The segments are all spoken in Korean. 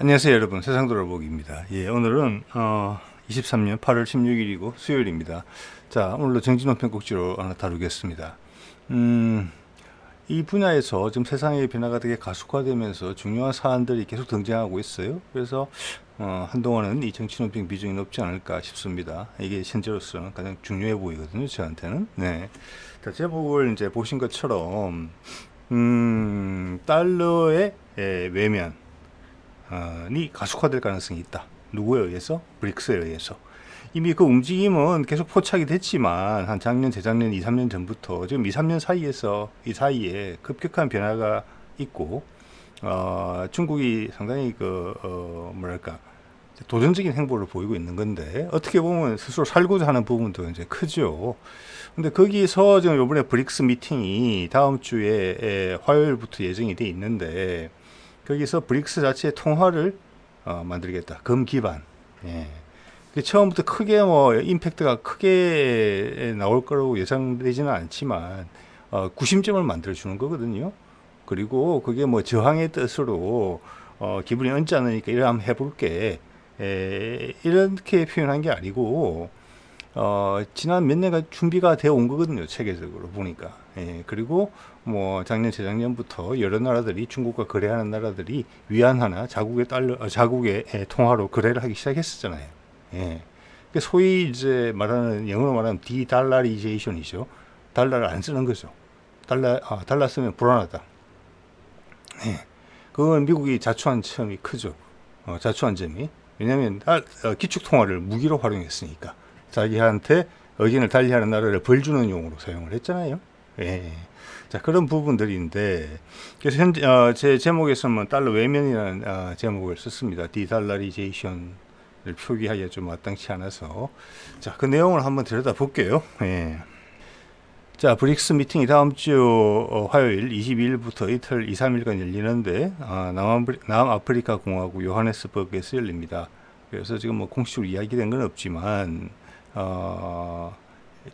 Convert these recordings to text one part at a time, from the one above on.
안녕하세요 여러분, 세상돌아보기입니다. 오늘은 23년 8월 16일이고 수요일입니다. 자, 오늘도 정진원 편곡지로 하나 다루겠습니다. 이 분야에서 지금 세상의 변화가 되게 가속화되면서 중요한 사안들이 계속 등장하고 있어요. 그래서 한동안은 이 정치논평 비중이 높지 않을까 싶습니다. 이게 현재로서는 가장 중요해 보이거든요, 저한테는. 네. 자, 제목을 이제 보신 것처럼 달러의 외면이 가속화될 가능성이 있다. 누구에 의해서? 브릭스에 의해서. 이미 그 움직임은 계속 포착이 됐지만 한 작년, 재작년, 2, 3년 전부터 지금 2, 3년 이 사이에 급격한 변화가 있고 중국이 상당히 도전적인 행보를 보이고 있는 건데 어떻게 보면 스스로 살고자 하는 부분도 이제 크죠. 근데 거기서 지금 이번에 브릭스 미팅이 다음 주에 화요일부터 예정이 돼 있는데 거기서 브릭스 자체의 통화를 만들겠다. 금 기반. 예. 처음부터 크게 임팩트가 크게 나올 거라고 예상되지는 않지만 구심점을 만들어 주는 거거든요. 그리고 그게 저항의 뜻으로 기분이 언짢으니까 이래 한번 해볼게. 이렇게 표현한 게 아니고 지난 몇 년간 준비가 되어 온 거거든요. 체계적으로 보니까. 그리고 작년, 재작년부터 여러 나라들이 중국과 거래하는 나라들이 위안화나 자국의 통화로 거래를 하기 시작했었잖아요. 소위 이제 영어로 말하면 디달러리제이션이죠. 달러를 안 쓰는 거죠. 달러 쓰면 불안하다. 그건 미국이 자초한 점이 크죠. 자초한 점이. 왜냐하면 기축통화를 무기로 활용했으니까. 자기한테 의견을 달리하는 나라를 벌 주는 용으로 사용을 했잖아요. 자, 그런 부분들인데, 그래서 제 제목에서는 달러 외면이라는 제목을 썼습니다. 디달러리제이션을 표기하기가 좀 마땅치 않아서. 자, 그 내용을 한번 들여다 볼게요. 자, 브릭스 미팅이 다음 주 화요일 22일부터 이틀 2, 3일간 열리는데 남아프리카 공화국 요하네스버그에서 열립니다. 그래서 지금 공식적으로 이야기된 건 없지만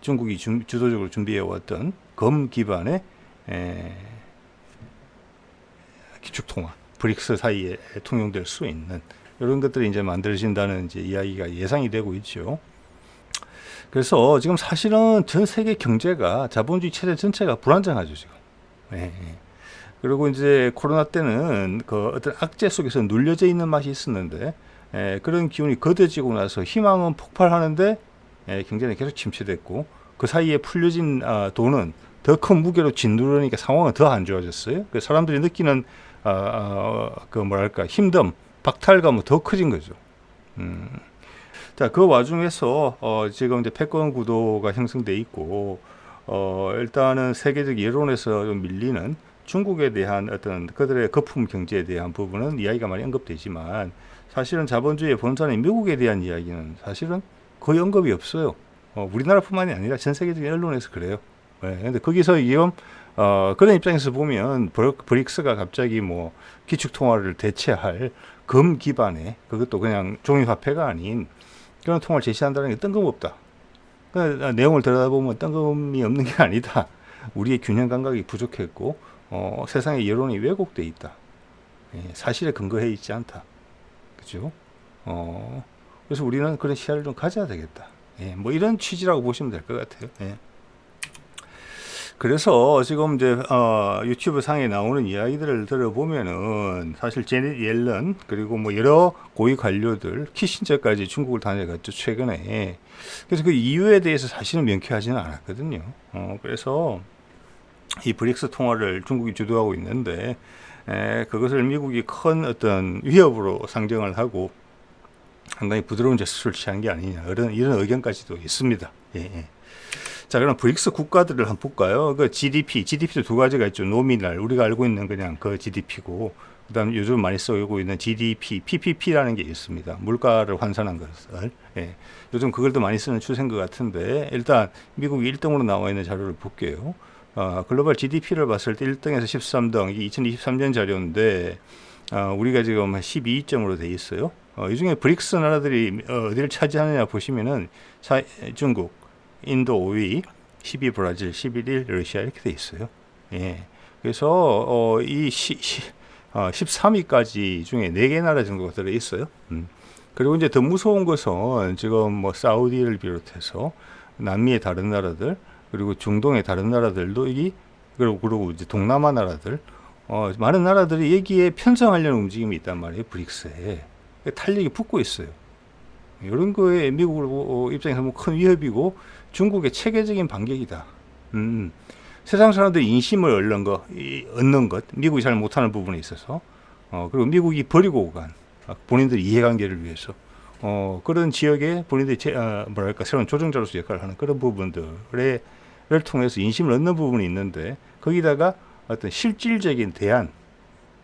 중국이 주도적으로 준비해왔던 검 기반의 기축통화, 브릭스 사이에 통용될 수 있는 이런 것들이 이제 만들어진다는 이제 이야기가 예상이 되고 있죠. 그래서 지금 사실은 전 세계 경제가 자본주의 체제 전체가 불안정하죠 지금. 그리고 이제 코로나 때는 그 어떤 악재 속에서 눌려져 있는 맛이 있었는데 그런 기운이 거둬지고 나서 희망은 폭발하는데 경제는 계속 침체됐고 그 사이에 풀려진 돈은 더 큰 무게로 짓누르니까 상황은 더 안 좋아졌어요. 그 사람들이 느끼는 힘듦, 박탈감은 더 커진 거죠. 자, 그 와중에서 지금 이제 패권 구도가 형성돼 있고 일단은 세계적 여론에서 좀 밀리는 중국에 대한 어떤 그들의 거품 경제에 대한 부분은 이야기가 많이 언급되지만 사실은 자본주의의 본산인 미국에 대한 이야기는 사실은 거의 언급이 없어요. 우리나라뿐만이 아니라 전 세계적인 언론에서 그래요. 근데 거기서 그런 입장에서 보면 브릭스가 갑자기 기축통화를 대체할 금 기반의 그것도 그냥 종이화폐가 아닌 그런 통화를 제시한다는 게 뜬금없다. 내용을 들여다보면 뜬금이 없는 게 아니다. 우리의 균형 감각이 부족했고 세상의 여론이 왜곡돼 있다. 사실에 근거해 있지 않다. 그죠? 그래서 우리는 그런 시야를 좀 가져야 되겠다. 이런 취지라고 보시면 될 것 같아요. 그래서 지금 이제 유튜브 상에 나오는 이야기들을 들어보면은 사실 제넷 옐런 그리고 여러 고위 관료들 키신저까지 중국을 다녀갔죠 최근에. 그래서 그 이유에 대해서 사실은 명쾌하지는 않았거든요. 그래서 이 브릭스 통화를 중국이 주도하고 있는데 그것을 미국이 큰 어떤 위협으로 상정을 하고 상당히 부드러운 제스처를 취한 게 아니냐 이런 의견까지도 있습니다. 자, 그럼 브릭스 국가들을 한번 볼까요? 그 GDP도 두 가지가 있죠. 노미널, 우리가 알고 있는 그냥 그 GDP고, 그 다음 요즘 많이 쓰고 있는 GDP, PPP라는 게 있습니다. 물가를 환산한 것을. 요즘 그걸 더 많이 쓰는 추세인 것 같은데, 일단 미국이 1등으로 나와 있는 자료를 볼게요. 글로벌 GDP를 봤을 때 1등에서 13등, 이게 2023년 자료인데, 우리가 지금 12점으로 돼 있어요. 이 중에 브릭스 나라들이 어디를 차지하느냐 보시면은, 중국, 인도 5위, 10위 브라질, 11위 러시아 이렇게 돼 있어요. 그래서 13위까지 중에 4개 나라 정도가 들어 있어요. 그리고 이제 더 무서운 것은 지금 뭐 사우디를 비롯해서 남미의 다른 나라들, 그리고 중동의 다른 나라들도 그리고 이제 동남아 나라들, 많은 나라들이 여기에 편성하려는 움직임이 있단 말이에요. 브릭스에 탄력이 붙고 있어요. 이런 거에 미국 입장에서 뭐 큰 위협이고 중국의 체계적인 반격이다. 세상 사람들이 인심을 얻는 것, 미국이 잘 못하는 부분에 있어서, 그리고 미국이 버리고 간 본인들의 이해관계를 위해서 그런 지역에 본인들이 새로운 조정자로서 역할을 하는 그런 부분들을 통해서 인심을 얻는 부분이 있는데, 거기다가 어떤 실질적인 대안,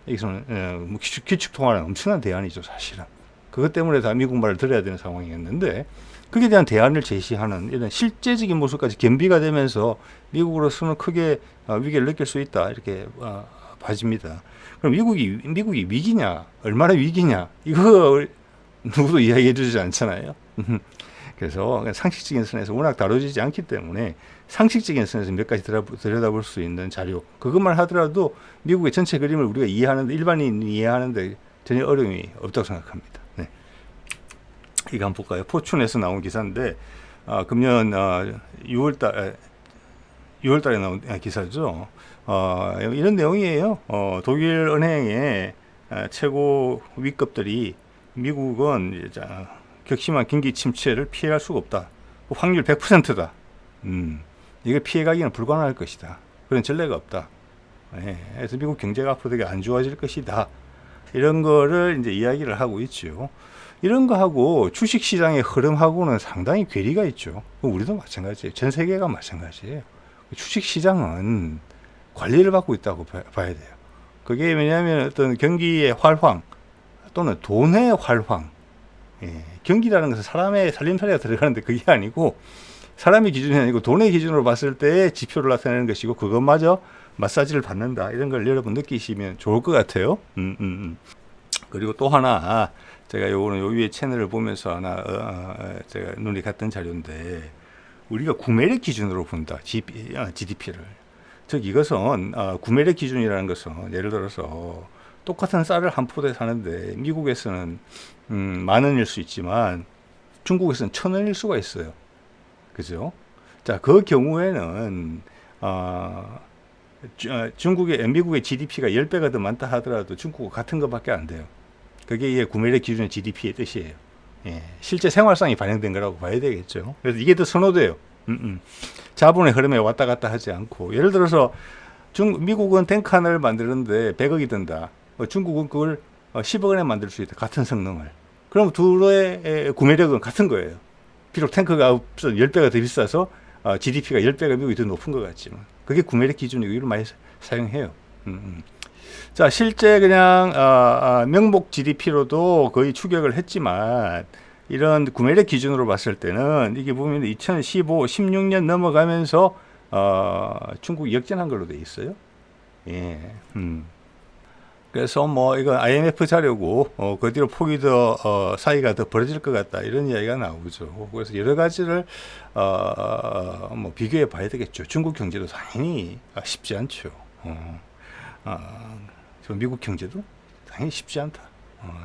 여기서는 뭐 기축통화는 엄청난 대안이죠, 사실은. 그것 때문에 다 미국 말을 들어야 되는 상황이었는데, 거기에 대한 대안을 제시하는 이런 실제적인 모습까지 겸비가 되면서 미국으로서는 크게 위기를 느낄 수 있다, 이렇게 봐집니다. 그럼 미국이 위기냐, 얼마나 위기냐, 이거 누구도 이야기해 주지 않잖아요. 그래서 상식적인 선에서 워낙 다뤄지지 않기 때문에 상식적인 선에서 몇 가지 들여다볼 수 있는 자료, 그것만 하더라도 미국의 전체 그림을 우리가 이해하는데, 일반인이 이해하는데 전혀 어려움이 없다고 생각합니다. 네. 이거 한번 볼까요? 포춘에서 나온 기사인데, 금년 6월달에 나온 기사죠. 이런 내용이에요. 독일 은행의 최고 위급들이 미국은 격심한 경기 침체를 피해갈 수가 없다. 확률 100%다. 이걸 피해가기는 불가능할 것이다. 그런 전례가 없다. 그래서 미국 경제가 앞으로 되게 안 좋아질 것이다. 이런 거를 이제 이야기를 하고 있죠. 이런 거하고 주식시장의 흐름하고는 상당히 괴리가 있죠. 우리도 마찬가지예요. 전 세계가 마찬가지예요. 주식시장은 관리를 받고 있다고 봐야 돼요. 그게 왜냐하면 어떤 경기의 활황 또는 돈의 활황, 경기라는 것은 사람의 살림살이가 들어가는데 그게 아니고, 사람의 기준이 아니고 돈의 기준으로 봤을 때 지표를 나타내는 것이고, 그것마저 마사지를 받는다, 이런 걸 여러분 느끼시면 좋을 것 같아요. 그리고 또 하나, 제가 요거는 요 위에 채널을 보면서 하나 제가 눈이 갔던 자료인데, 우리가 구매력 기준으로 본다, GDP를. 즉 이것은 구매력 기준이라는 것은, 예를 들어서 똑같은 쌀을 한 포대 사는데 미국에서는 10,000원일 수 있지만 중국에서는 1,000원일 수가 있어요. 그죠? 자, 그 경우에는 미국의 GDP가 10배가 더 많다 하더라도 중국과 같은 것밖에 안 돼요. 그게 구매력 기준의 GDP의 뜻이에요. 실제 생활상이 반영된 거라고 봐야 되겠죠. 그래서 이게 더 선호돼요. 자본의 흐름에 왔다 갔다 하지 않고, 예를 들어서 미국은 탱크 하나를 만드는데 100억이 든다. 중국은 그걸 10억 원에 만들 수 있다. 같은 성능을. 그럼 둘의 구매력은 같은 거예요. 비록 탱크가 10배가 더 비싸서 GDP가 10배가 미국이 더 높은 것 같지만, 그게 구매력 기준이고 이걸 많이 사용해요. 자, 실제 그냥 명목 GDP로도 거의 추격을 했지만, 이런 구매력 기준으로 봤을 때는 이게 보면 2015, 16년 넘어가면서 중국이 역전한 걸로 돼 있어요. 그래서 뭐 이건 IMF 자료고, 그 뒤로 폭이 더 사이가 더 벌어질 것 같다, 이런 이야기가 나오죠. 그래서 여러 가지를 뭐 비교해 봐야 되겠죠. 중국 경제도 당연히 쉽지 않죠. 미국 경제도 당연히 쉽지 않다.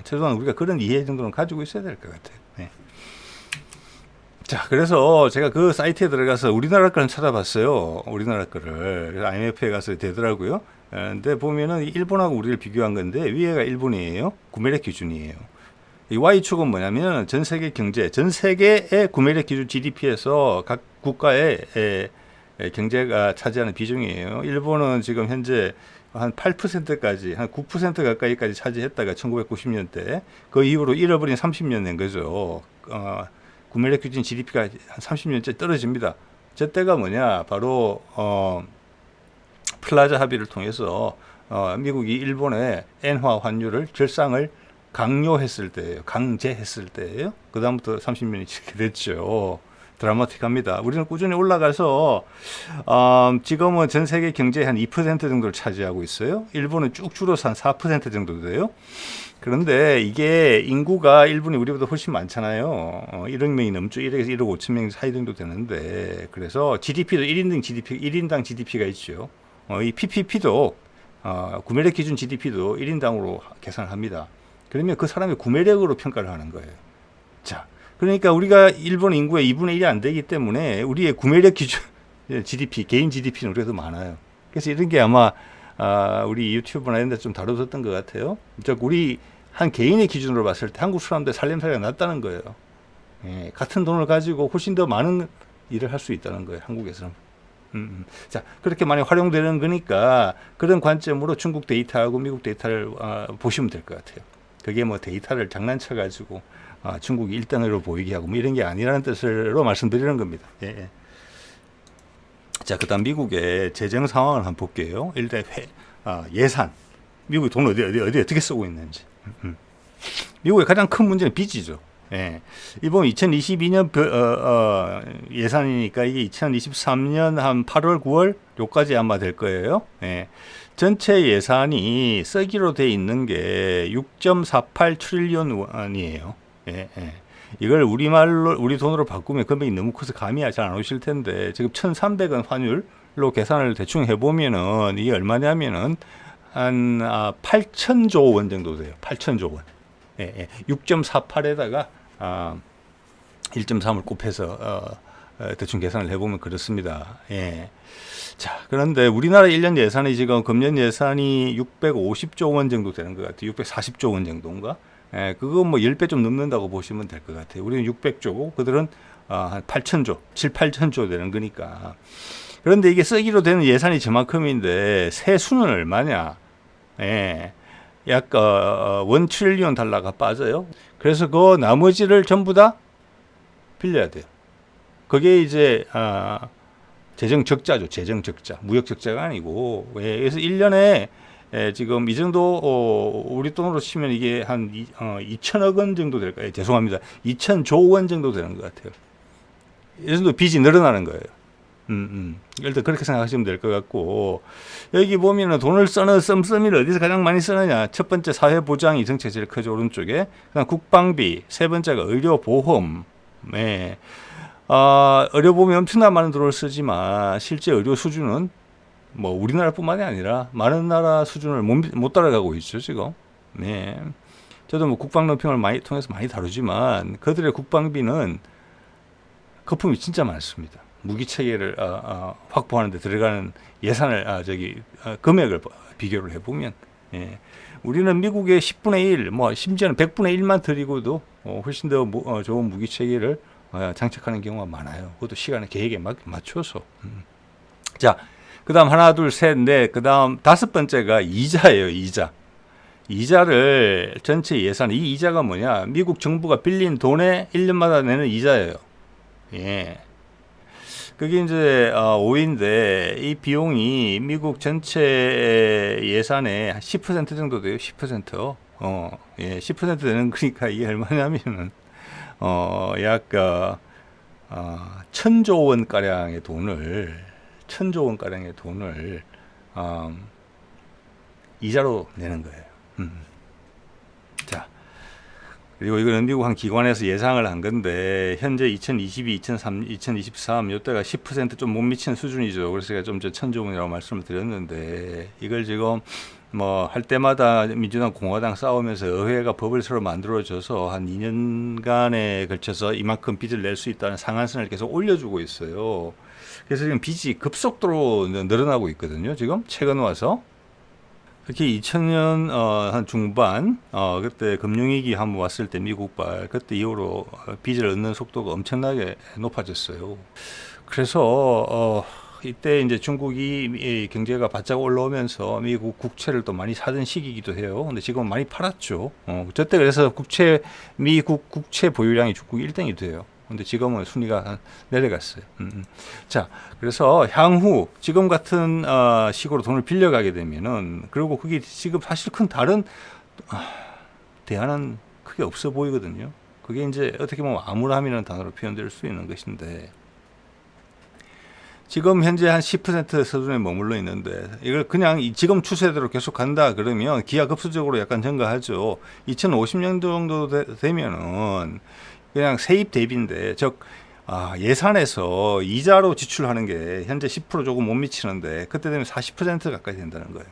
최소한 우리가 그런 이해 정도는 가지고 있어야 될 것 같아요. 네. 자, 그래서 제가 그 사이트에 들어가서 우리나라 거는 찾아봤어요. 우리나라 거를. IMF에 가서 되더라고요. 근데 보면은 일본하고 우리를 비교한 건데, 위에가 일본이에요. 구매력 기준이에요. 이 Y축은 뭐냐면 전 세계 경제, 전 세계의 구매력 기준 GDP에서 각 국가의 경제가 차지하는 비중이에요. 일본은 지금 현재 한 8%까지, 한 9% 가까이까지 차지했다가 1990년대, 그 이후로 잃어버린 30년 된 거죠. 구매력 기준 GDP가 한 30년째 떨어집니다. 저 때가 뭐냐, 바로 플라자 합의를 통해서 미국이 일본의 엔화 환율을 결상을 강요했을 때예요. 강제했을 때예요. 그 다음부터 30년이 지게 됐죠. 드라마틱합니다. 우리는 꾸준히 올라가서 지금은 전 세계 경제의 한 2% 정도를 차지하고 있어요. 일본은 쭉 줄어서 한 4% 정도 돼요. 그런데 이게 인구가 일본이 우리보다 훨씬 많잖아요. 1억 명이 넘죠. 1억에서 1억 5천 명 사이 정도 되는데, 그래서 GDP도 1인당 GDP가 있죠. 이 PPP도 구매력 기준 GDP도 1인당으로 계산을 합니다. 그러면 그 사람의 구매력으로 평가를 하는 거예요. 자, 그러니까 우리가 일본 인구의 2분의 1이 안 되기 때문에 우리의 구매력 기준 GDP, 개인 GDP는 우리가 더 많아요. 그래서 이런 게 아마 우리 유튜브나 이런 데 좀 다뤄졌던 것 같아요. 즉 우리 한 개인의 기준으로 봤을 때 한국 사람들 살림살이가 낮다는 거예요. 예, 같은 돈을 가지고 훨씬 더 많은 일을 할 수 있다는 거예요. 한국에서는. 자, 그렇게 많이 활용되는 거니까 그런 관점으로 중국 데이터하고 미국 데이터를 보시면 될 것 같아요. 그게 뭐 데이터를 장난쳐 가지고 중국이 1등으로 보이게 하고 뭐 이런 게 아니라는 뜻으로 말씀드리는 겁니다. 예. 자, 그다음 미국의 재정 상황을 한번 볼게요. 일단 예산. 미국이 돈을 어디 어떻게 쓰고 있는지. 미국의 가장 큰 문제는 빚이죠. 예. 이번 2022년 예산이니까 이게 2023년 한 8월, 9월 요까지 아마 될 거예요. 예. 전체 예산이 쓰기로 돼 있는 게 6.48 트릴리언 원이에요. 예. 이걸 우리 돈으로 바꾸면 금액이 너무 커서 감이 잘 안 오실 텐데 지금 1,300원 환율로 계산을 대충 해보면은 이게 얼마냐면은 한 8천조 원 정도 돼요. 8천조 원. 6.48에다가 1.3을 곱해서 대충 계산을 해보면 그렇습니다. 예. 자, 그런데 우리나라 1년 예산이 지금 금년 예산이 650조 원 정도 되는 것 같아요. 640조 원 정도인가? 예, 그거 뭐 10배 좀 넘는다고 보시면 될 것 같아요. 우리는 600조고 그들은 한 8천조, 7, 8천조 되는 거니까. 그런데 이게 쓰기로 되는 예산이 저만큼인데 세수는 얼마냐? 예. 약 1 트릴리언 달러가 빠져요. 그래서 그 나머지를 전부 다 빌려야 돼요. 그게 이제 재정 적자죠. 재정 적자. 무역 적자가 아니고. 예, 그래서 1년에 지금 이 정도 우리 돈으로 치면 이게 한 2천억 원 정도 될까요? 죄송합니다. 2천조 원 정도 되는 것 같아요. 이 정도 빚이 늘어나는 거예요. 일단 그렇게 생각하시면 될 것 같고, 여기 보면은 돈을 씀씀이를 어디서 가장 많이 쓰느냐. 첫 번째 사회보장 이승책 제일 크죠, 오른쪽에. 그다음 국방비, 세 번째가 의료보험. 네. 의료보험이 엄청나게 많은 돈을 쓰지만 실제 의료 수준은 뭐 우리나라뿐만이 아니라 많은 나라 수준을 못 따라가고 있죠, 지금. 네. 저도 뭐 국방 논평을 통해서 많이 다루지만 그들의 국방비는 거품이 진짜 많습니다. 무기 체계를 확보하는 데 들어가는 예산을 금액을 비교를 해보면 예. 우리는 미국의 10분의 1, 뭐 심지어는 100분의 1만 들이고도 훨씬 더 좋은 무기 체계를 장착하는 경우가 많아요. 그것도 시간을 계획에 맞춰서. 자, 그다음 하나, 둘, 셋, 넷, 그다음 다섯 번째가 이자예요. 이자를 전체 예산, 이 이자가 뭐냐? 미국 정부가 빌린 돈에 1년마다 내는 이자예요. 예. 그게 이제 5인데 이 비용이 미국 전체 예산의 10% 정도 돼요. 10%. 예, 10% 되는 거니까 이게 얼마냐면은 약 1,000조 원 가량의 돈을 이자로 내는 거예요. 자, 그리고 이거는 미국 한 기관에서 예상을 한 건데 현재 2022, 2023 이때가 10% 좀 못 미치는 수준이죠. 그래서 제가 좀 1,000조 원이라고 말씀을 드렸는데 이걸 지금 뭐 할 때마다 민주당 공화당 싸우면서 의회가 법을 서로 만들어줘서 한 2년간에 걸쳐서 이만큼 빚을 낼 수 있다는 상한선을 계속 올려주고 있어요. 그래서 지금 빚이 급속도로 늘어나고 있거든요. 지금 최근 와서. 특히 2000년 한 중반 그때 금융위기 한번 왔을 때 미국발 그때 이후로 빚을 얻는 속도가 엄청나게 높아졌어요. 그래서 이때 이제 중국이 경제가 바짝 올라오면서 미국 국채를 또 많이 사던 시기이기도 해요. 근데 지금은 많이 팔았죠. 저때 그래서 미국 국채 보유량이 중국 1등이 돼요. 근데 지금은 순위가 내려갔어요. 자, 그래서 향후 지금 같은 식으로 돈을 빌려가게 되면은 그리고 그게 지금 사실 큰 다른 대안은 크게 없어 보이거든요. 그게 이제 어떻게 보면 암울함이라는 단어로 표현될 수 있는 것인데 지금 현재 한 10% 수준에 머물러 있는데 이걸 그냥 지금 추세대로 계속 간다 그러면 기하급수적으로 약간 증가하죠. 2050년 정도 되면은 그냥 세입 대비인데 즉 예산에서 이자로 지출하는 게 현재 10% 조금 못 미치는데 그때 되면 40% 가까이 된다는 거예요.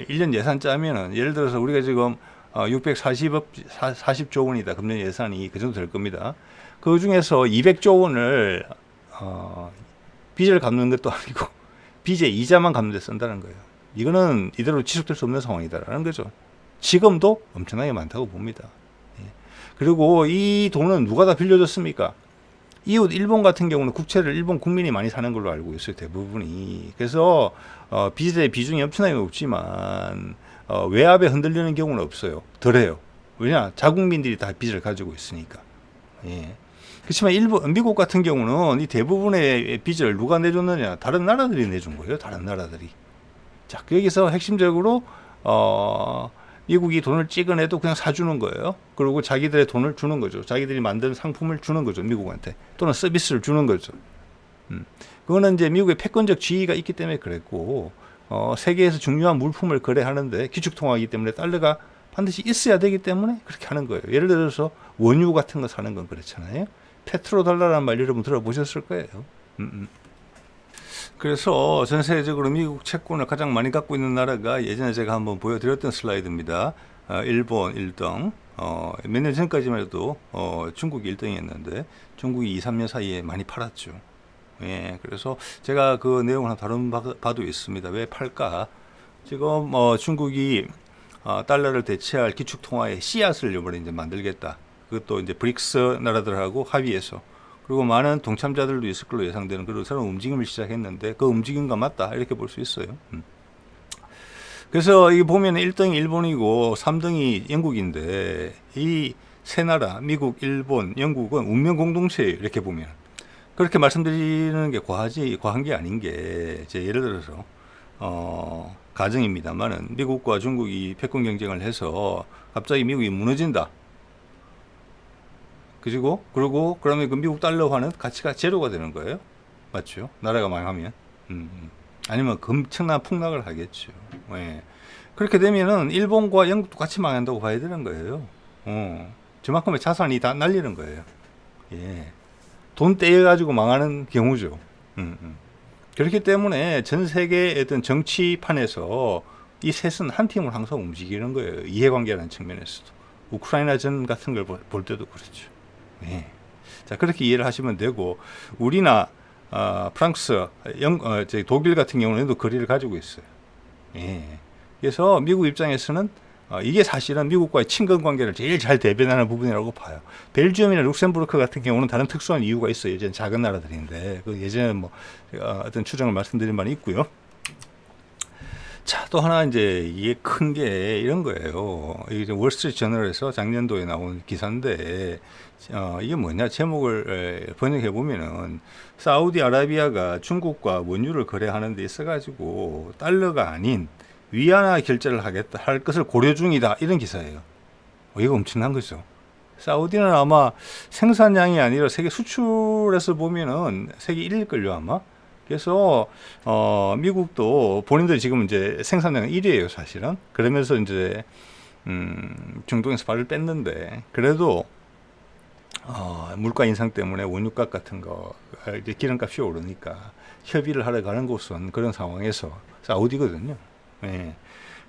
일 년 예산 짜면은 예를 들어서 우리가 지금 40조 원이다. 금년 예산이 그 정도 될 겁니다. 그 중에서 200조 원을 빚을 갚는 것도 아니고 빚의 이자만 갚는 데 쓴다는 거예요. 이거는 이대로 지속될 수 없는 상황이다라는 거죠. 지금도 엄청나게 많다고 봅니다. 그리고 이 돈은 누가 다 빌려줬습니까? 이웃 일본 같은 경우는 국채를 일본 국민이 많이 사는 걸로 알고 있어요. 대부분이. 그래서 빚의 비중이 엄청나게 높지만 외압에 흔들리는 경우는 없어요. 덜해요. 왜냐? 자국민들이 다 빚을 가지고 있으니까. 예. 그렇지만 미국 같은 경우는 이 대부분의 빚을 누가 내줬느냐? 다른 나라들이 내준 거예요. 다른 나라들이. 자, 여기서 핵심적으로 미국이 돈을 찍어내도 그냥 사주는 거예요. 그리고 자기들의 돈을 주는 거죠. 자기들이 만든 상품을 주는 거죠. 미국한테. 또는 서비스를 주는 거죠. 그거는 이제 미국의 패권적 지위가 있기 때문에 그랬고, 세계에서 중요한 물품을 거래하는데 기축통화이기 때문에 달러가 반드시 있어야 되기 때문에 그렇게 하는 거예요. 예를 들어서 원유 같은 거 사는 건 그렇잖아요. 페트로달러라는 말 여러분 들어보셨을 거예요. 그래서 전 세계적으로 미국 채권을 가장 많이 갖고 있는 나라가 예전에 제가 한번 보여드렸던 슬라이드입니다. 일본 1등. 몇 년 전까지만 해도 중국이 1등이었는데 중국이 2, 3년 사이에 많이 팔았죠. 예, 그래서 제가 그 내용을 한 다른 바도 있습니다. 왜 팔까? 지금 중국이 달러를 대체할 기축통화의 씨앗을 이번에 이제 만들겠다. 그것도 이제 브릭스 나라들하고 합의해서. 그리고 많은 동참자들도 있을 걸로 예상되는 그런 새로운 움직임을 시작했는데 그 움직임과 맞다 이렇게 볼 수 있어요. 그래서 이 보면 1등이 일본이고 3등이 영국인데 이 세 나라 미국, 일본, 영국은 운명 공동체예요. 이렇게 보면 그렇게 말씀드리는 게 과한 게 아닌 게 이제 예를 들어서 가정입니다만은 미국과 중국이 패권 경쟁을 해서 갑자기 미국이 무너진다. 그리고 그러면 그 미국 달러화는 가치가 제로가 되는 거예요. 맞죠? 나라가 망하면. 아니면 엄청난 폭락을 하겠죠. 예. 그렇게 되면은 일본과 영국도 같이 망한다고 봐야 되는 거예요. 저만큼의 자산이 다 날리는 거예요. 예. 돈 떼어가지고 망하는 경우죠. 그렇기 때문에 전 세계의 어떤 정치판에서 이 셋은 한 팀을 항상 움직이는 거예요. 이해관계라는 측면에서도. 우크라이나 전 같은 걸 볼 때도 그렇죠. 예. 자, 그렇게 이해를 하시면 되고, 우리나, 프랑스, 독일 같은 경우에도 거리를 가지고 있어요. 예. 그래서 미국 입장에서는, 이게 사실은 미국과의 친근 관계를 제일 잘 대변하는 부분이라고 봐요. 벨지움이나 룩셈부르크 같은 경우는 다른 특수한 이유가 있어요. 예전 작은 나라들인데, 그 예전에 뭐, 어떤 추정을 말씀드린 바는 있고요. 자, 또 하나 이제 이게 큰 게 이런 거예요. 이게 월스트리트 저널에서 작년도에 나온 기사인데 이게 뭐냐 제목을 번역해 보면은 사우디아라비아가 중국과 원유를 거래하는 데 있어 가지고 달러가 아닌 위안화 결제를 할 것을 고려 중이다 이런 기사예요. 이거 엄청난 거죠. 사우디는 아마 생산량이 아니라 세계 수출에서 보면은 세계 1위일 걸요 아마. 그래서 미국도 본인들이 지금 이제 생산량은 1위예요 사실은. 그러면서 이제 중동에서 발을 뺐는데 그래도 물가 인상 때문에 원유값 같은 거 이제 기름값이 오르니까 협의를 하러 가는 곳은 그런 상황에서 사우디거든요. 예.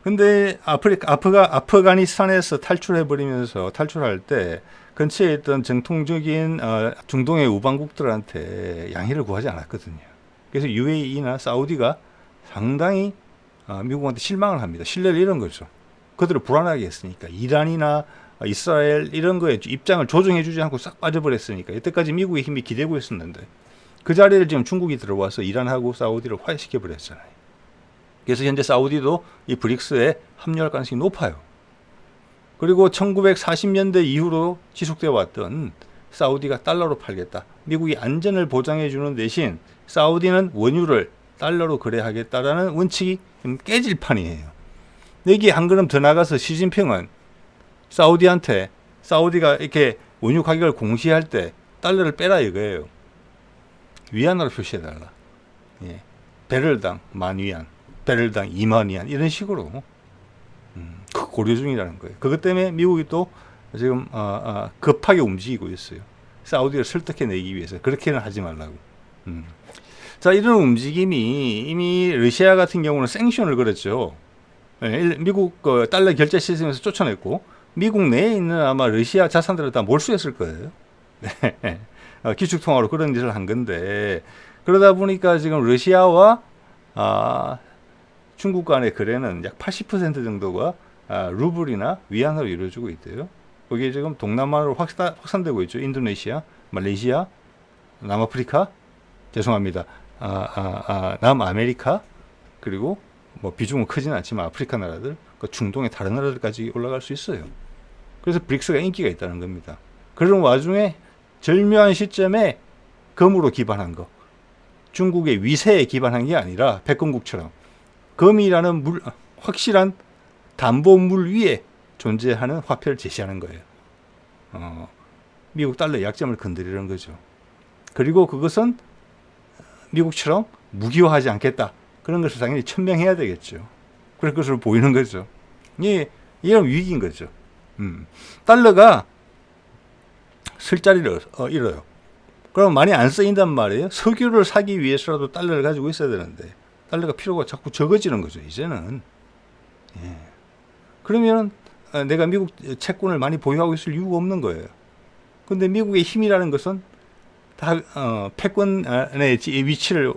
근데 아프가니스탄에서 탈출할 때 근처에 있던 정통적인 중동의 우방국들한테 양해를 구하지 않았거든요. 그래서 UAE나 사우디가 상당히 미국한테 실망을 합니다. 신뢰를 잃은 거죠. 그들을 불안하게 했으니까. 이란이나 이스라엘 이런 거에 입장을 조정해 주지 않고 싹 빠져버렸으니까. 이때까지 미국의 힘이 기대고 있었는데 그 자리를 지금 중국이 들어와서 이란하고 사우디를 화해시켜 버렸잖아요. 그래서 현재 사우디도 이 브릭스에 합류할 가능성이 높아요. 그리고 1940년대 이후로 지속되어 왔던 사우디가 달러로 팔겠다. 미국이 안전을 보장해 주는 대신 사우디는 원유를 달러로 거래하겠다라는 원칙이 깨질 판이에요. 여기 한 걸음 더 나가서 시진핑은 사우디한테 사우디가 이렇게 원유 가격을 공시할 때 달러를 빼라 이거예요. 위안으로 표시해달라. 예. 배럴당 10,000위안, 배럴당 20,000위안 이런 식으로 고려 중이라는 거예요. 그것 때문에 미국이 또 지금 급하게 움직이고 있어요. 사우디를 설득해내기 위해서 그렇게는 하지 말라고. 자, 이런 움직임이 이미 러시아 같은 경우는 생션을 걸었죠. 미국 달러 결제 시스템에서 쫓아냈고 미국 내에 있는 아마 러시아 자산들을 다 몰수했을 거예요. 네. 기축통화로 그런 일을 한 건데 그러다 보니까 지금 러시아와 중국 간의 거래는 약 80% 정도가 루블이나 위안으로 이루어지고 있대요. 거기에 지금 동남아로 확산되고 있죠. 인도네시아, 말레이시아, 남아프리카, 죄송합니다. 남아메리카, 그리고 뭐 비중은 크진 않지만 아프리카 나라들, 중동의 다른 나라들까지 올라갈 수 있어요. 그래서 브릭스가 인기가 있다는 겁니다. 그런 와중에 절묘한 시점에 금으로 기반한 거, 중국의 위세에 기반한 게 아니라 백건국처럼 금이라는 확실한 담보물 위에 존재하는 화폐를 제시하는 거예요. 미국 달러의 약점을 건드리는 거죠. 그리고 그것은 미국처럼 무기화하지 않겠다. 그런 것을 당연히 천명해야 되겠죠. 그럴 것으로 보이는 거죠. 이런 위기인 거죠. 달러가 쓸 자리를 잃어요. 그럼 많이 안 쓰인단 말이에요. 석유를 사기 위해서라도 달러를 가지고 있어야 되는데 달러가 필요가 자꾸 적어지는 거죠. 이제는. 그러면 내가 미국 채권을 많이 보유하고 있을 이유가 없는 거예요. 근데 미국의 힘이라는 것은 다 패권의 위치를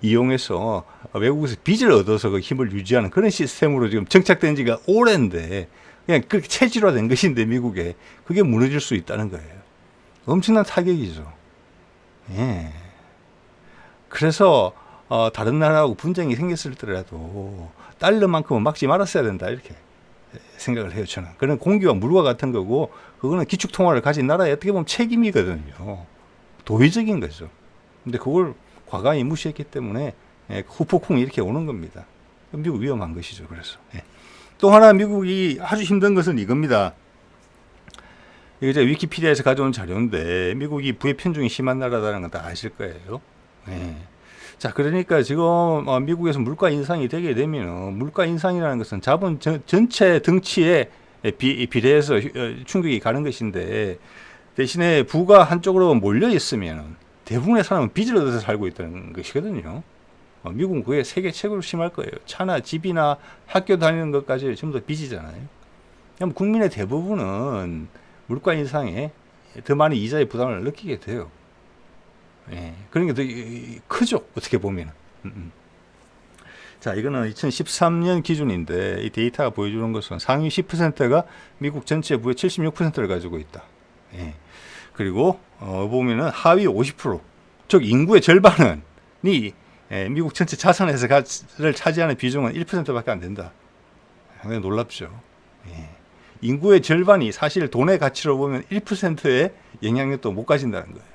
이용해서 외국에서 빚을 얻어서 그 힘을 유지하는 그런 시스템으로 지금 정착된 지가 오랜데 그냥 그렇게 체질화된 것인데 미국에 그게 무너질 수 있다는 거예요. 엄청난 타격이죠. 그래서 다른 나라하고 분쟁이 생겼을 때라도 달러만큼은 막지 말았어야 된다 이렇게 생각을 해요. 저는 그런 공기와 물과 같은 거고 그거는 기축통화를 가진 나라의 어떻게 보면 책임이거든요. 도의적인 거죠. 근데 그걸 과감히 무시했기 때문에 후폭풍이 이렇게 오는 겁니다. 미국 위험한 것이죠. 그래서 또 하나 미국이 아주 힘든 것은 이겁니다. 이게 제가 위키피디아에서 가져온 자료인데 미국이 부의 편중이 심한 나라라는 건 다 아실 거예요. 자, 그러니까 지금 미국에서 물가 인상이 되게 되면 물가 인상이라는 것은 자본 전체 등치에 비례해서 충격이 가는 것인데 대신에 부가 한쪽으로 몰려 있으면 대부분의 사람은 빚을 얻어서 살고 있다는 것이거든요. 미국은 그게 세계 최고로 심할 거예요. 차나 집이나 학교 다니는 것까지 전부 다 빚이잖아요. 그럼 국민의 대부분은 물가 인상에 더 많은 이자의 부담을 느끼게 돼요. 그런 게 더 크죠. 어떻게 보면. 자, 이거는 2013년 기준인데 이 데이터가 보여주는 것은 상위 10%가 미국 전체 부의 76%를 가지고 있다. 그리고 보면은 하위 50%, 즉 인구의 절반은 미국 전체 자산에서를 차지하는 비중은 1%밖에 안 된다. 상당히 놀랍죠. 인구의 절반이 사실 돈의 가치로 보면 1%의 영향력도 못 가진다는 거예요.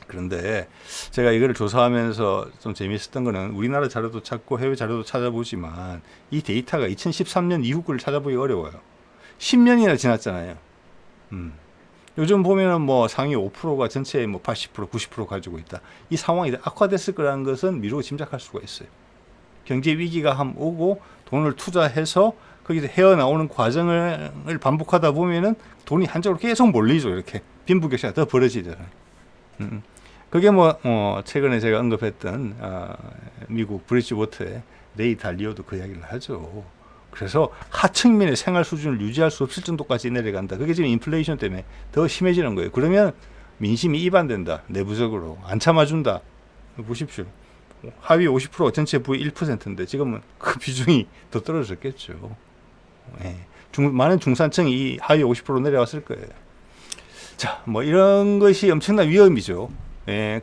그런데 제가 이거를 조사하면서 좀 재미있었던 거는 우리나라 자료도 찾고 해외 자료도 찾아보지만 이 데이터가 2013년 이후 거를 찾아보기 어려워요. 10년이나 지났잖아요. 요즘 보면은 뭐 상위 5%가 전체의 뭐 80%, 90% 가지고 있다. 이 상황이 악화됐을 거라는 것은 미루고 짐작할 수가 있어요. 경제 위기가 한번 오고 돈을 투자해서 거기서 헤어나오는 과정을 반복하다 보면은 돈이 한쪽으로 계속 몰리죠. 이렇게 빈부격차가 더 벌어지잖아요. 그게 최근에 제가 언급했던 미국 브리지워터의 레이 달리오도 그 이야기를 하죠. 그래서 하층민의 생활 수준을 유지할 수 없을 정도까지 내려간다. 그게 지금 인플레이션 때문에 더 심해지는 거예요. 그러면 민심이 이반된다. 내부적으로 안 참아준다. 보십시오. 하위 50% 전체 부의 1%인데 지금은 그 비중이 더 떨어졌겠죠. 많은 중산층이 이 하위 50% 내려왔을 거예요. 자, 이런 것이 엄청난 위험이죠.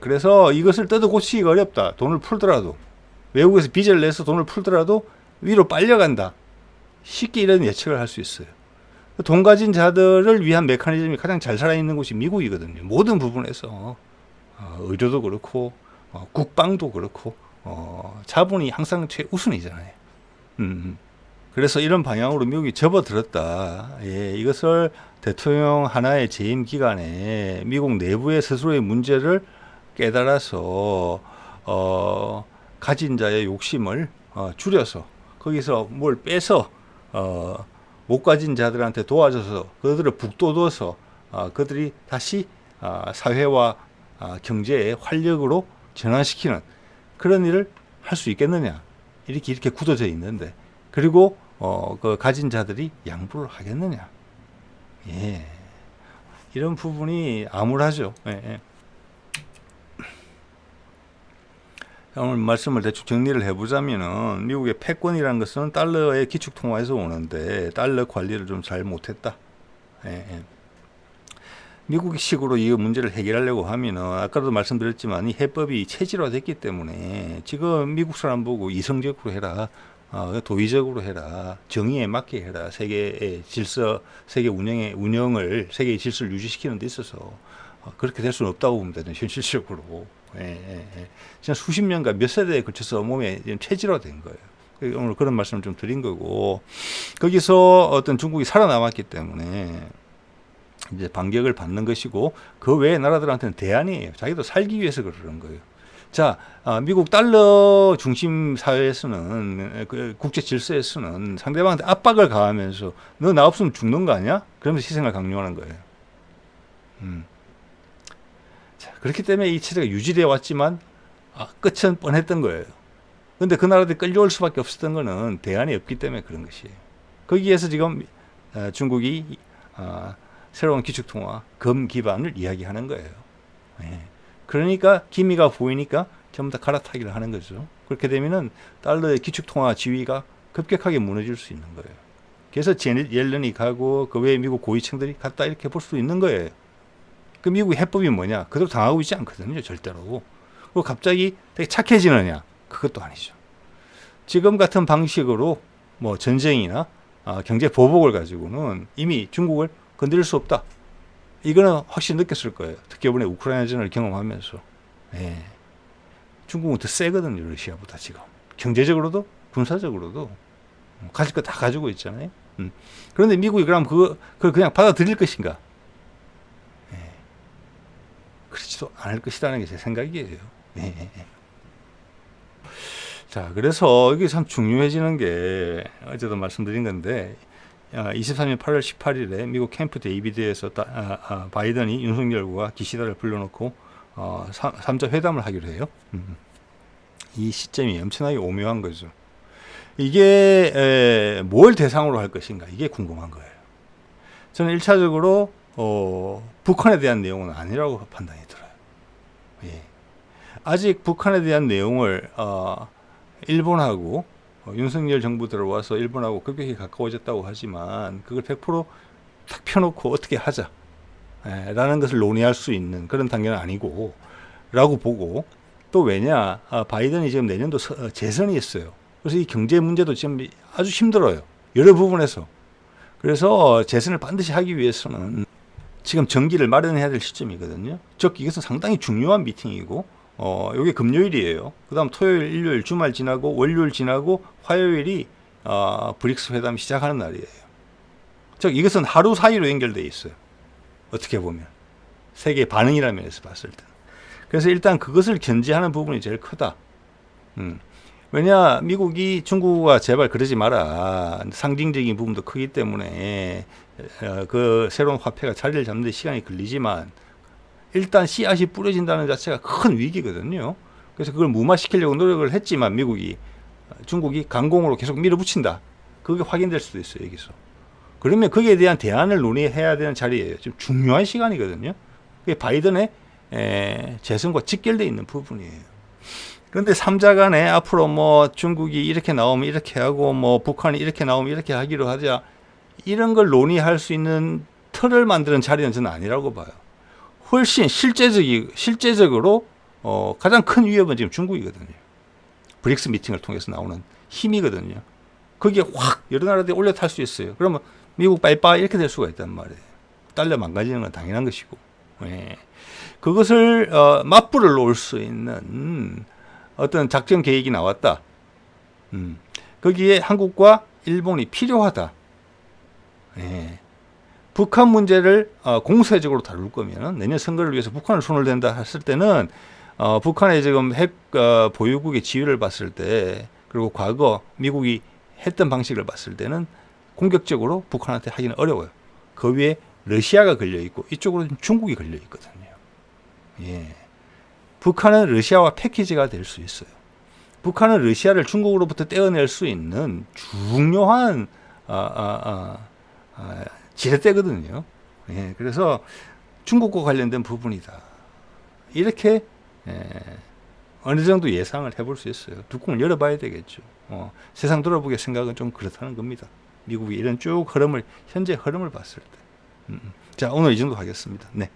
그래서 이것을 뜯어 고치기가 어렵다. 돈을 풀더라도 외국에서 빚을 내서 돈을 풀더라도 위로 빨려간다. 쉽게 이런 예측을 할 수 있어요. 돈 가진 자들을 위한 메커니즘이 가장 잘 살아있는 곳이 미국이거든요. 모든 부분에서 의료도 그렇고 국방도 그렇고 자본이 항상 최우선이잖아요. 그래서 이런 방향으로 미국이 접어들었다. 이것을 대통령 하나의 재임 기간에 미국 내부의 스스로의 문제를 깨달아서 가진 자의 욕심을 줄여서 거기서 뭘 빼서 못 가진 자들한테 도와줘서 그들을 북돋워서 그들이 다시 사회와 경제의 활력으로 전환시키는 그런 일을 할 수 있겠느냐. 이렇게 굳어져 있는데, 그리고 그 가진 자들이 양보를 하겠느냐. 예. 이런 부분이 암울하죠. 예, 예. 오늘 말씀을 대충 정리를 해보자면은, 미국의 패권이라는 것은 달러의 기축통화에서 오는데 달러 관리를 좀 잘 못했다. 예, 예. 미국식으로 이 문제를 해결하려고 하면은, 아까도 말씀드렸지만 이 해법이 체질화됐기 때문에 지금 미국 사람 보고 이성적으로 해라, 도의적으로 해라, 정의에 맞게 해라, 세계의 질서, 세계 세계의 질서를 유지시키는 데 있어서 그렇게 될 수는 없다고 보면 되는, 현실적으로. 예, 예, 예. 진짜 수십 년간 몇 세대에 걸쳐서 몸에 체질화된 거예요. 오늘 그런 말씀을 좀 드린 거고, 거기서 어떤 중국이 살아남았기 때문에 이제 반격을 받는 것이고, 그 외의 나라들한테는 대안이에요. 자기도 살기 위해서 그러는 거예요. 자, 미국 달러 중심 사회에서는, 그 국제 질서에서는 상대방한테 압박을 가하면서 너 나 없으면 죽는 거 아니야? 그러면서 희생을 강요하는 거예요. 자, 그렇기 때문에 이 체제가 유지되어 왔지만 끝은 뻔했던 거예요. 근데 그 나라들이 끌려올 수밖에 없었던 거는 대안이 없기 때문에 그런 것이에요. 거기에서 지금 중국이 새로운 기축통화, 금 기반을 이야기하는 거예요. 예. 그러니까 기미가 보이니까 전부 다 갈아타기를 하는 거죠. 그렇게 되면은 달러의 기축통화 지위가 급격하게 무너질 수 있는 거예요. 그래서 제넷 옐런이 가고 그 외에 미국 고위층들이 갔다 이렇게 볼 수 있는 거예요. 그 미국의 해법이 뭐냐? 그대로 당하고 있지 않거든요, 절대로. 그리고 갑자기 되게 착해지느냐? 그것도 아니죠. 지금 같은 방식으로 뭐 전쟁이나 경제 보복을 가지고는 이미 중국을 건드릴 수 없다. 이거는 확실히 느꼈을 거예요. 특히 이번에 우크라이나전을 경험하면서. 예. 중국은 더 세거든요, 러시아보다 지금. 경제적으로도 군사적으로도 가질 거 다 가지고 있잖아요. 그런데 미국이 그럼 그걸 그냥 받아들일 것인가? 예. 그렇지도 않을 것이라는 게 제 생각이에요. 예. 자, 그래서 이게 참 중요해지는 게, 어제도 말씀드린 건데, 23년 8월 18일에 미국 캠프 데이비드에서 바이든이 윤석열과 기시다를 불러놓고 3자 회담을 하기로 해요. 이 시점이 엄청나게 오묘한 거죠. 이게 뭘 대상으로 할 것인가, 이게 궁금한 거예요. 저는 1차적으로 북한에 대한 내용은 아니라고 판단이 들어요. 예. 아직 북한에 대한 내용을 일본하고 윤석열 정부 들어와서 일본하고 급격히 가까워졌다고 하지만 그걸 100%탁 펴놓고 어떻게 하자 라는 것을 논의할 수 있는 그런 단계는 아니고 라고 보고, 또 왜냐, 바이든이 지금 내년도 재선이 있어요. 그래서 이 경제 문제도 지금 아주 힘들어요, 여러 부분에서. 그래서 재선을 반드시 하기 위해서는 지금 정기를 마련해야 될 시점이거든요. 즉 이것은 상당히 중요한 미팅이고, 요게 금요일이에요. 그 다음 토요일, 일요일, 주말 지나고 월요일 지나고 화요일이 브릭스 회담 시작하는 날이에요. 즉 이것은 하루 사이로 연결되어 있어요, 어떻게 보면 세계 반응이라는 면에서 봤을 때. 그래서 일단 그것을 견제하는 부분이 제일 크다. 왜냐, 미국이 중국과 제발 그러지 마라, 상징적인 부분도 크기 때문에 그 새로운 화폐가 자리를 잡는 데 시간이 걸리지만 일단 씨앗이 뿌려진다는 자체가 큰 위기거든요. 그래서 그걸 무마시키려고 노력을 했지만 중국이 강공으로 계속 밀어붙인다. 그게 확인될 수도 있어요, 여기서. 그러면 거기에 대한 대안을 논의해야 되는 자리예요. 지금 중요한 시간이거든요. 그게 바이든의 재선과 직결되어 있는 부분이에요. 그런데 3자 간에 앞으로 뭐 중국이 이렇게 나오면 이렇게 하고 뭐 북한이 이렇게 나오면 이렇게 하기로 하자, 이런 걸 논의할 수 있는 틀을 만드는 자리는 저는 아니라고 봐요. 훨씬 실제적으로 가장 큰 위협은 지금 중국이거든요. 브릭스 미팅을 통해서 나오는 힘이거든요. 거기에 확 여러 나라들이 올려탈 수 있어요. 그러면 미국 빠이빠이 이렇게 될 수가 있단 말이에요. 달러 망가지는 건 당연한 것이고. 예. 그것을 맞불을 놓을 수 있는 어떤 작전 계획이 나왔다. 거기에 한국과 일본이 필요하다. 예. 북한 문제를 공세적으로 다룰 거면 내년 선거를 위해서 북한을 손을 댄다 했을 때는 북한의 지금 핵 보유국의 지위를 봤을 때, 그리고 과거 미국이 했던 방식을 봤을 때는 공격적으로 북한한테 하기는 어려워요. 그 위에 러시아가 걸려 있고 이쪽으로 중국이 걸려 있거든요. 예. 북한은 러시아와 패키지가 될 수 있어요. 북한은 러시아를 중국으로부터 떼어낼 수 있는 중요한 지렛대거든요. 예, 그래서 중국과 관련된 부분이다. 이렇게 어느 정도 예상을 해볼 수 있어요. 뚜껑을 열어봐야 되겠죠. 세상 돌아보게 생각은 좀 그렇다는 겁니다. 미국이 이런 쭉 현재 흐름을 봤을 때. 자, 오늘 이 정도 하겠습니다. 네.